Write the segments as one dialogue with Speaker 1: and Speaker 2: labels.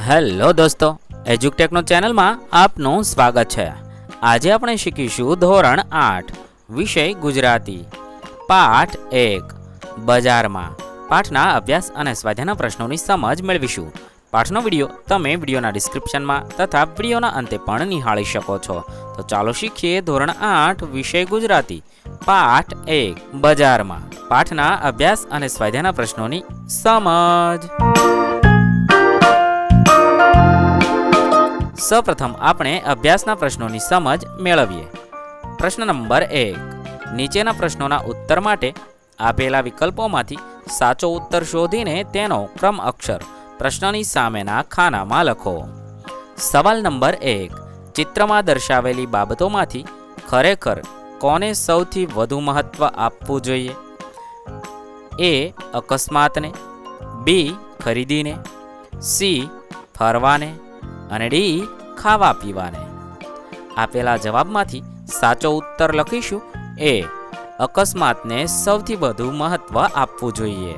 Speaker 1: Hello દોસ્તો, એજ્યુકટેકનો ચેનલમાં આપનું સ્વાગત છે। આજે આપણે શીખીશું ધોરણ 8 વિષય ગુજરાતી પાઠ 1 બજારમાં। પાઠના અભ્યાસ અને સ્વાધ્યાયના પ્રશ્નોની સમજ મેળવીશું। પાઠનો વિડીયો તમે વિડીયોના ડિસ્ક્રિપ્શનમાં તથા વિડીયોના અંતે પણ નિહાળી શકો છો। તો ચાલો શીખીએ ધોરણ 8 વિષય ગુજરાતી પાઠ 1 બજારમાં। પાઠના અભ્યાસ અને સ્વાધ્યાયના પ્રશ્નોની સમજ। સૌપ્રથમ આપણે અભ્યાસના પ્રશ્નોની સમજ મેળવીએ। પ્રશ્ન નંબર 1, નીચેના પ્રશ્નોના ઉત્તર માટે આપેલા વિકલ્પોમાંથી સાચો ઉત્તર શોધીને તેનો ક્રમ અક્ષર પ્રશ્નની સામેના ખાનામાં લખો। સવાલ નંબર 1, ચિત્રમાં દર્શાવેલી બાબતોમાંથી ખરેખર કોને સૌથી વધુ મહત્વ આપવું જોઈએ? એ. અકસ્માતને, બી. ખરીદીને, સી. ફરવાને અને ડી. ખાવા પીવાને। આપેલા જવાબમાંથી સાચો ઉત્તર લખીશું એ. અકસ્માતને સૌથી વધુ મહત્વ આપવું જોઈએ।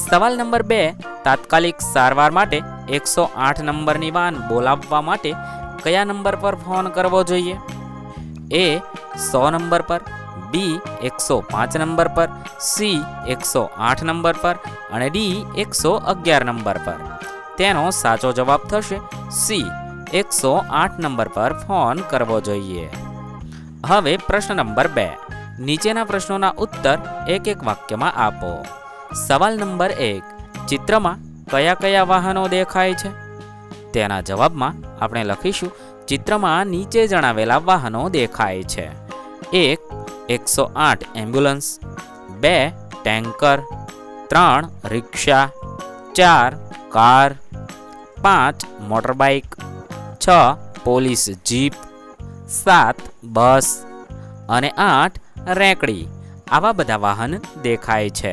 Speaker 1: સવાલ નંબર 2, તાત્કાલિક સારવાર માટે 108 નંબરની વાન બોલાવવા માટે કયા નંબર પર ફોન કરવો જોઈએ? એ. 100 નંબર પર, બી. 105 નંબર પર, સી. 108 નંબર પર અને ડી. 111 નંબર પર। તેનો સાચો જવાબ થશે સી. 108 નંબર પર ફોન કરવો જોઈએ। હવે પ્રશ્ન નંબર 2, નીચેના પ્રશ્નોના ઉત્તર એક એક વાક્યમાં આપો। સવાલ નંબર 1, ચિત્રમાં કયા કયા વાહનો દેખાય છે? તેના જવાબમાં આપણે લખીશું ચિત્રમાં નીચે જણાવેલા વાહનો દેખાય છે। 1. 108 એમ્બ્યુલન્સ, 2. ટેન્કર, 3. રિક્ષા, 4. કાર, 5. મોટરબાઇક, 6. Police jeep, 7. બસ અને 8. રેંકડી। આવા બધા વાહન દેખાય છે।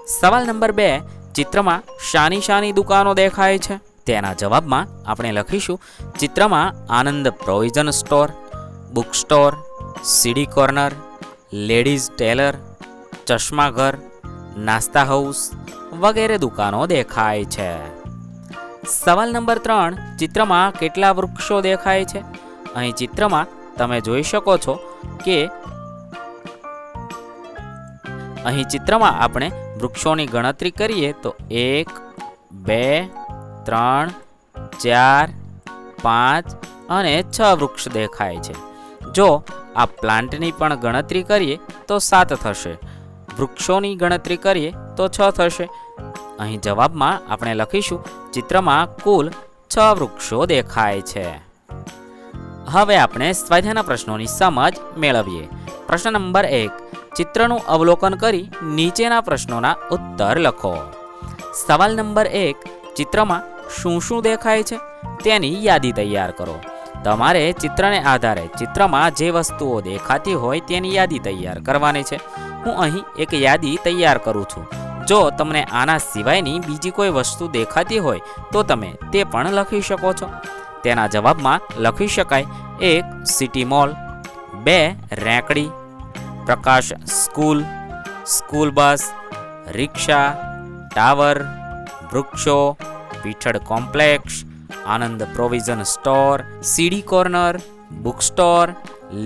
Speaker 1: સવાલ નંબર 2, ચિત્રમાં શાની શાની દુકાનો દેખાય છે? તેના જવાબમાં આપણે લખીશું ચિત્રમાં આનંદ provision store, book store, CD corner, ladies tailor, ચશ્માઘર, નાસ્તા હાઉસ વગેરે દુકાનો દેખાય છે। સવાલ નંબર 3, ચિત્રમાં કેટલા વૃક્ષો દેખાય છે? અહીં ચિત્રમાં તમે જોઈ શકો છો કે અહીં ચિત્રમાં આપણે વૃક્ષોની ગણતરી કરીએ તો 1, 2, 3, 4, 5 અને 6 વૃક્ષ દેખાય છે। જો આ પ્લાન્ટની પણ ગણતરી કરીએ તો 7 થશે, વૃક્ષોની ગણતરી કરીએ તો 6 થશે। અહીં જવાબમાં આપણે લખીશું ચિત્રમાં કુલ 6 વૃક્ષો દેખાય છે। હવે આપણે સ્વાધ્યાયના પ્રશ્નોની સમજ મેળવીએ। પ્રશ્ન નંબર 1, ચિત્રનું અવલોકન કરી નીચેના પ્રશ્નોના ઉત્તર લખો। સવાલ નંબર 1, ચિત્રમાં શું શું દેખાય છે તેની યાદી તૈયાર કરો। તમારે ચિત્રને આધારે ચિત્રમાં જે વસ્તુઓ દેખાતી હોય તેની યાદી તૈયાર કરવાની છે। હું અહીં એક યાદી તૈયાર કરું છું। જો તમને આના સિવાયની બીજી કોઈ વસ્તુ દેખાતી હોય તો તમે તે પણ લખી શકો છો। તેના જવાબમાં લખી શકાય 1. City mall, 2. રેંકડી, Prakash school, school bus, rickshaw, tower, વૃક્ષો, પીઠળ complex, Anand provision store, CD corner, book store,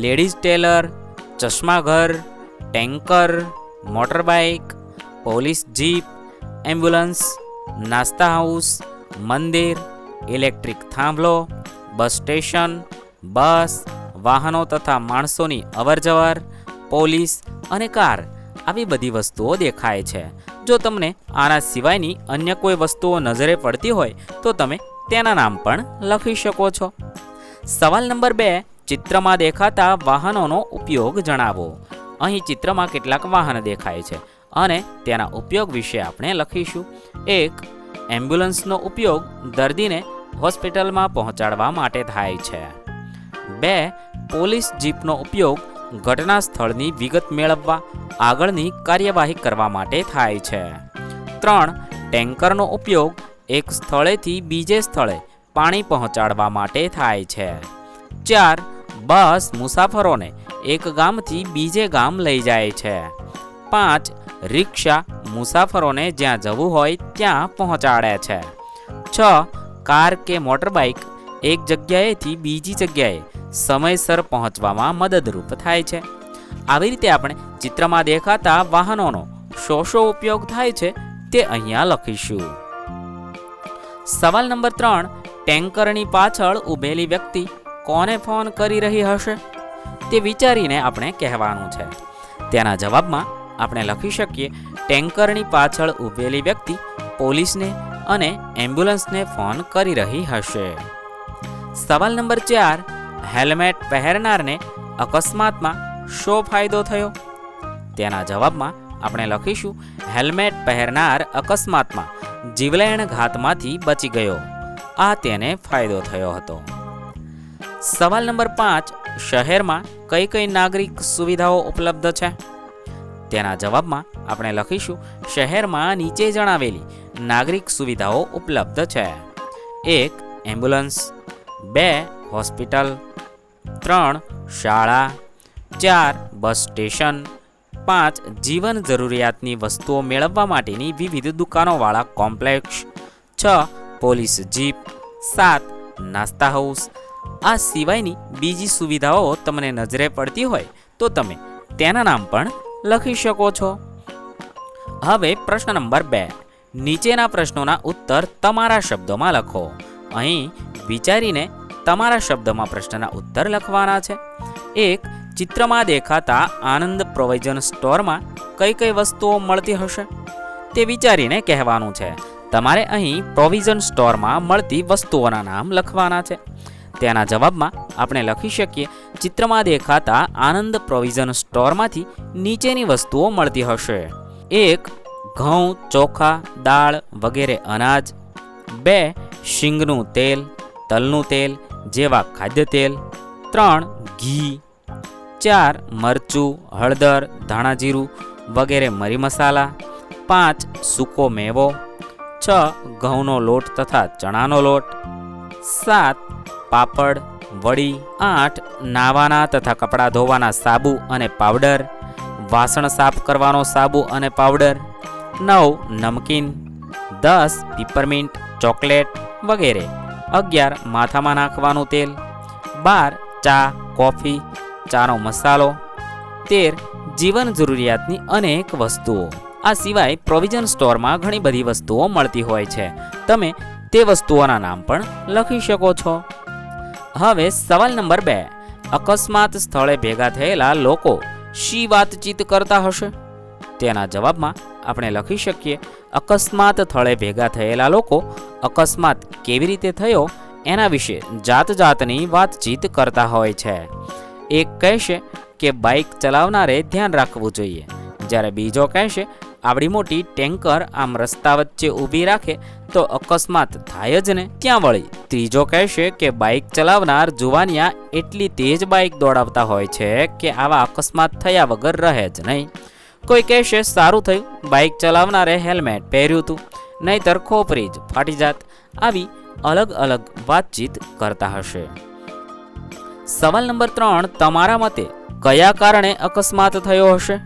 Speaker 1: ladies tailor, ચશ્માઘર, tanker, motorbike, police jeep, ambulance, નાસ્તા હાઉસ, મંદિર, ઇલેક્ટ્રિક થાંભલો, બસ સ્ટેશન, બસ, વાહનો તથા માણસોની અવરજવર, પોલીસ અને કાર આવી બધી વસ્તુઓ દેખાય છે। જો તમને આના સિવાયની અન્ય કોઈ વસ્તુઓ નજરે પડતી હોય તો તમે તેના નામ પણ લખી શકો છો। સવાલ નંબર 2, ચિત્રમાં દેખાતા વાહનોનો ઉપયોગ જણાવો। અહીં ચિત્રમાં કેટલાક વાહન દેખાય છે અને તેના ઉપયોગ વિશે આપણે લખીશું। 1. એમ્બ્યુલન્સનો ઉપયોગ દર્દીને હોસ્પિટલમાં પહોંચાડવા માટે થાય છે। 2. પોલીસ જીપનો ઉપયોગ ઘટના સ્થળની વિગત મેળવવા આગળની કાર્યવાહી કરવા માટે થાય છે। 3. ટેન્કરનો ઉપયોગ એક સ્થળેથી બીજે સ્થળે પાણી પહોંચાડવા માટે થાય છે। 4. બસ મુસાફરોને એક ગામથી બીજે ગામ લઈ જાય છે। 5. રિક્ષા મુસાફરોને જ્યાં જવું હોય ત્યાં પહોંચાડે છે। 6. કાર કે મોટરબાઇક એક જગ્યાએથી બીજી જગ્યાએ સમયસર પહોંચવામાં મદદરૂપ થાય છે. આવી રીતે આપણે ચિત્રમાં દેખાતા વાહનોનો શો ઉપયોગ થાય છે તે અહીંયા લખીશું. સવાલ નંબર 3, ટેન્કરની પાછળ ઊભેલી વ્યક્તિ કોને ફોન કરી રહી હશે તે વિચારીને આપણે કહેવાનું છે. તેના જવાબમાં આપણે લખી શકીએ, ટેન્કરની પાછળ ઊભેલી વ્યક્તિ પોલીસને અને એમ્બ્યુલન્સને ફોન કરી રહી હશે. સવાલ નંબર 4, હેલ્મેટ પહેરનારને અકસ્માતમાં શો ફાયદો થયો? તેના જવાબમાં આપણે લખીશું, હેલ્મેટ પહેરનાર અકસ્માતમાં જીવલેણ ઘાતમાંથી બચી ગયો. આ તેને ફાયદો થયો હતો. સવાલ નંબર 5, શહેરમાં કઈ કઈ નાગરિક સુવિધાઓ ઉપલબ્ધ છે? તેના જવાબમાં આપણે લખીશું, શહેરમાં નીચે જણાવેલી નાગરિક સુવિધાઓ ઉપલબ્ધ છે. 1, એમ્બ્યુલન્સ, 2, હોસ્પિટલ, 3, શાળા, 4, બસ સ્ટેશન, 5, જીવન જરૂરિયાતની વસ્તુઓ મેળવવા માટેની વિવિધ દુકાનોવાળા કોમ્પ્લેક્સ, 6, પોલીસ જીપ, 7, નાસ્તા હાઉસ. આ સિવાયની બીજી સુવિધાઓ તમને નજરે પડતી હોય તો તમે તેના નામ પણ લખી શકો છો. હવે પ્રશ્ન નંબર 2, નીચેના પ્રશ્નોના ઉત્તર તમારા શબ્દોમાં લખો. અહીં વિચારીને તમારા શબ્દમાં પ્રશ્નના ઉત્તર લખવાના છે. 1, ચિત્રમાં દેખાતા આનંદ પ્રોવિઝન સ્ટોરમાં કઈ કઈ વસ્તુઓ મળતી હશે તે વિચારીને કહેવાનું છે. તમારે અહીં પ્રોવિઝન સ્ટોરમાં મળતી વસ્તુઓના નામ લખવાના છે. તેના જવાબમાં આપણે લખી શકીએ, ચિત્રમાં દેખાતા આનંદ પ્રોવિઝન સ્ટોરમાંથી નીચેની વસ્તુઓ મળતી હશે. 1, ઘઉં, ચોખા, દાળ વગેરે અનાજ. 2, શીંગનું તેલ, તલનું તેલ જેવા ખાદ્ય તેલ. 3, ઘી. 4, મરચું, હળદર, ધાણાજીરું વગેરે મરી મસાલા. 5, સૂકો મેવો. 6, ઘઉંનો લોટ તથા ચણાનો લોટ. 7, પાપડ, વડી. 8, નાવાના તથા કપડાં ધોવાના સાબુ અને પાવડર, વાસણ સાફ કરવાનો સાબુ અને પાવડર. 9, નમકીન. 10, પીપરમિન્ટ, ચોકલેટ વગેરે. 11, માથામાં નાખવાનું તેલ. 12, ચા, કોફી, ચાનો મસાલો. 13, જીવન જરૂરિયાતની અનેક વસ્તુઓ. આ સિવાય પ્રોવિઝન સ્ટોરમાં ઘણી બધી વસ્તુઓ મળતી હોય છે. તમે તે વસ્તુઓના નામ પણ લખી શકો છો. હવે સવાલ નંબર 2, અકસ્માત સ્થળે ભેગા થયેલા લોકો શી વાતચીત કરતા હશે? તેના જવાબમાં આપણે લખી શકીએ, અકસ્માત સ્થળે ભેગા થયેલા લોકો અકસ્માત કેવી રીતે થયો એના વિશે જાતની વાતચીત કરતા હોય છે. એક કહેશે કે બાઇક ચલાવનારે ધ્યાન રાખવું જોઈએ, જ્યારે બીજો કહેશે આવડી મોટી ટેન્કર આમ રસ્તા વચ્ચે ઊભી રાખે તો અકસ્માત થાય જ ને. ત્યાં વળી ત્રીજો કહેશે કે બાઇક ચલાવનાર જુવાનિયા એટલી તેજ બાઇક દોડાવતા હોય છે કે આવા અકસ્માત થયા વગર રહે જ નહીં. કોઈ કહેશે સારું થયું બાઇક ચલાવનારે હેલ્મેટ પહેર્યું હતું, નહીતર ખોપરી જ ફાટી જાત. આવી અલગ અલગ વાતચીત કરતા હશે. સવાલ નંબર 3, તમારા મતે કયા કારણે અકસ્માત થયો હશે?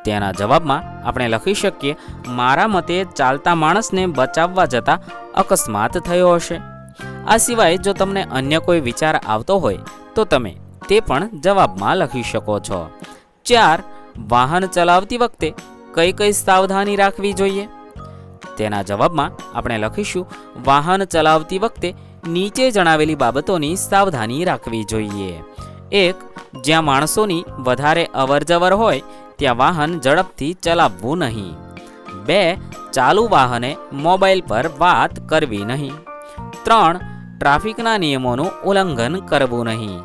Speaker 1: તેના જવાબમાં આપણે લખી શકીએ, મારા મતે ચાલતા માણસને બચાવવા જતા અકસ્માત થયો હશે. આ સિવાય જો તમને અન્ય કોઈ વિચાર આવતો હોય તો તમે તે પણ જવાબમાં લખી શકો છો. 4, વાહન ચલાવતી વખતે કઈ કઈ સાવધાની રાખવી જોઈએ? તેના જવાબમાં આપણે લખીશું, વાહન ચલાવતી વખતે નીચે જણાવેલી બાબતોની સાવધાની રાખવી જોઈએ. 1, જ્યાં માણસોની વધારે અવરજવર હોય ત્યાં વાહન ઝડપથી ચલાવવું નહીં. 2, ચાલુ વાહને મોબાઈલ પર વાત કરવી નહીં. 3, ટ્રાફિકના નિયમોનું ઉલ્લંઘન કરવું નહીં.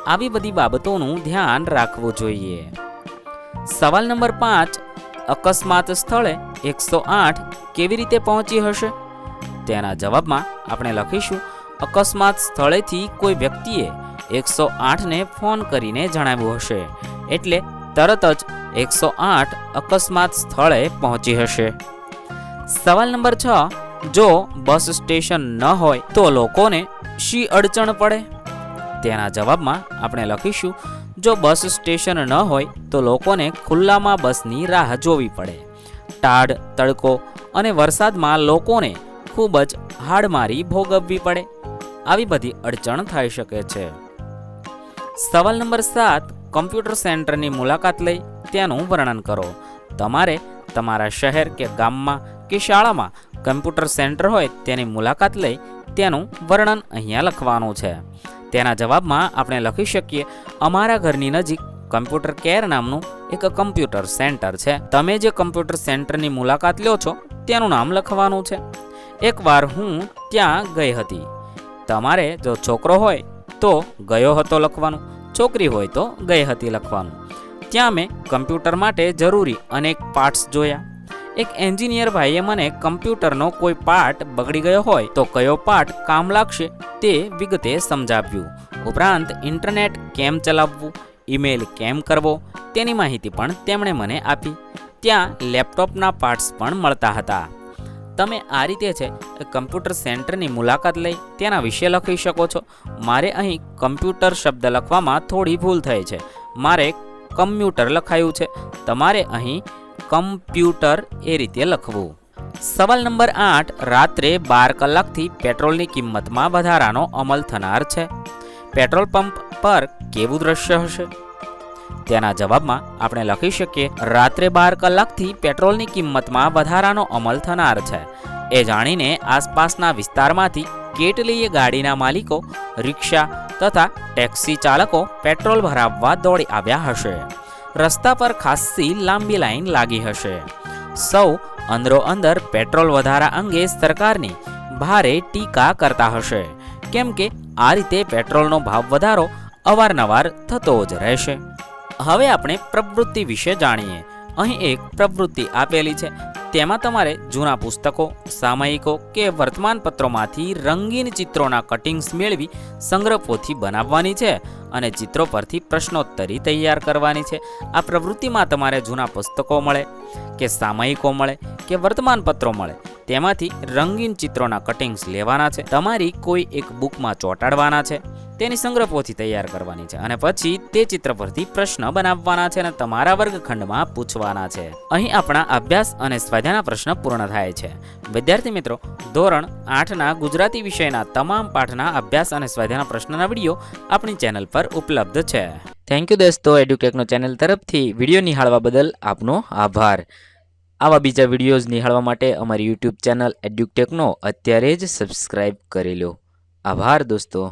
Speaker 1: આવી બધી બાબતોનું ધ્યાન રાખવું જોઈએ. સવાલ નંબર 5, અકસ્માત સ્થળે 108 કેવી રીતે પહોંચી હશે? તેના જવાબમાં આપણે લખીશું, અકસ્માત સ્થળેથી કોઈ વ્યક્તિએ 108ને ફોન કરીને જણાવ્યું હશે, એટલે તરત જ 108 અકસ્માત સ્થળે પહોંચી હશે. સવાલ નંબર 6, જો બસ સ્ટેશન ન હોય તો લોકોને શી અડચણ પડે? તેના જવાબમાં આપણે લખીશું, જો બસ સ્ટેશન ન હોય તો લોકોને ખુલ્લામાં બસની રાહ જોવી પડે. ટાઢ, તડકો અને વરસાદમાં લોકોને ખૂબ જ હાડમારી ભોગવવી પડે. આવી બધી અડચણ થઈ શકે છે. સવાલ નંબર 7, કમ્પ્યુટર સેન્ટરની મુલાકાત લઈ તેનું વર્ણન કરો. તમારે તમારા શહેર કે ગામમાં કે શાળામાં કમ્પ્યુટર સેન્ટર હોય તેની મુલાકાત લઈ તેનું વર્ણન અહીંયા લખવાનું છે. તેના જવાબમાં આપણે લખી શકીએ, અમારા ઘરની નજીક કમ્પ્યુટર કેર નામનું એક કમ્પ્યુટર સેન્ટર છે. તમે જે કમ્પ્યુટર સેન્ટરની મુલાકાત લ્યો છો તેનું નામ લખવાનું છે. એકવાર હું ત્યાં ગઈ હતી. તમારે જો છોકરો હોય તો ગયો હતો લખવાનું, છોકરી હોય તો ગઈ હતી લખવાનું. ત્યાં મેં કમ્પ્યુટર માટે જરૂરી અનેક પાર્ટ્સ જોયા. એક એન્જિનિયર ભાઈએ મને કમ્પ્યુટરનો કોઈ પાર્ટ બગડી ગયો હોય તો કયો પાર્ટ કામ લાગશે તે વિગતે સમજાવ્યું. ઉપરાંત ઇન્ટરનેટ કેમ ચલાવવું, ઈમેલ કેમ કરવો તેની માહિતી પણ તેમણે મને આપી. ત્યાં લેપટોપના પાર્ટ્સ પણ મળતા હતા. તમે આ રીતે છે કમ્પ્યુટર સેન્ટરની મુલાકાત લઈ તેના વિશે લખી શકો છો. મારે અહીં કમ્પ્યુટર શબ્દ લખવામાં થોડી ભૂલ થઈ છે. મારે કમ્પ્યુટર લખાયું છે. તમારે અહીં કમ્પ્યુટર એ રીતે લખવું. સવાલ નંબર 8, રાત્રે 12 કલાકથી પેટ્રોલની કિંમતમાં વધારાનો અમલ થનાર છે. પેટ્રોલ પંપ પર કેવું દ્રશ્ય હશે? તેના જવાબમાં આપણે લખી શકીએ, રાત્રે 12 કલાકથી પેટ્રોલની કિંમતમાં વધારાનો અમલ થનાર છે. એ જાણીને આસપાસના વિસ્તારમાંથી કેટલીય ગાડીના માલિકો, રિક્ષા તથા ટેક્સી ચાલકો પેટ્રોલ ભરાવવા દોડી આવ્યા હશે. રસ્તા પર ખાસ્સી લાંબી લાઈન લાગી હશે. સૌ અંદરો અંદર પેટ્રોલ વધારા અંગે સરકારની ભારે ટીકા કરતા હશે, કેમ કે આ રીતે પેટ્રોલનો ભાવ વધારો અવારનવાર થતો જ રહેશે. હવે આપણે પ્રવૃત્તિ વિશે જાણીએ. અહીં એક પ્રવૃત્તિ આપેલી છે. તેમાં તમારે જૂના પુસ્તકો, સામયિકો કે વર્તમાનપત્રોમાંથી રંગીન ચિત્રોના કટિંગ્સ મેળવી સંગ્રહપોથી બનાવવાની છે અને ચિત્રો પરથી પ્રશ્નોત્તરી તૈયાર કરવાની છે. આ પ્રવૃત્તિમાં તમારે જૂના પુસ્તકો મળે કે સામયિકો મળે કે વર્તમાનપત્રો મળે તેમાંથી રંગીન ચિત્રોના કટિંગ્સ લેવાના છે. તમારી કોઈ એક બુકમાં ચોંટાડવાના છે, તેની સંગ્રહપોથી તૈયાર કરવાની છે અને પછી તે ચિત્ર પરથી પ્રશ્ન બનાવવાના છે અને તમારા વર્ગખંડમાં પૂછવાના છે. અહીં આપણા અભ્યાસ અને સ્વાધ્યાયના પ્રશ્ન પૂર્ણ થાય છે. વિદ્યાર્થી મિત્રો, ધોરણ 8ના ગુજરાતી વિષયના તમામ પાઠના અભ્યાસ અને સ્વાધ્યાયના પ્રશ્નના વિડીયો આપણી ચેનલ પર ઉપલબ્ધ છે. થેન્ક યુ દોસ્તો. એડ્યુકેકનો ચેનલ તરફથી વિડીયો નિહાળવા બદલ આપનો આભાર. આવા બીજા વિડીયોઝ નિહાળવા માટે અમારી યુટ્યુબ ચેનલ એડ્યુટેકનો અત્યારે જ સબસ્ક્રાઇબ કરી લો. આભાર દોસ્તો.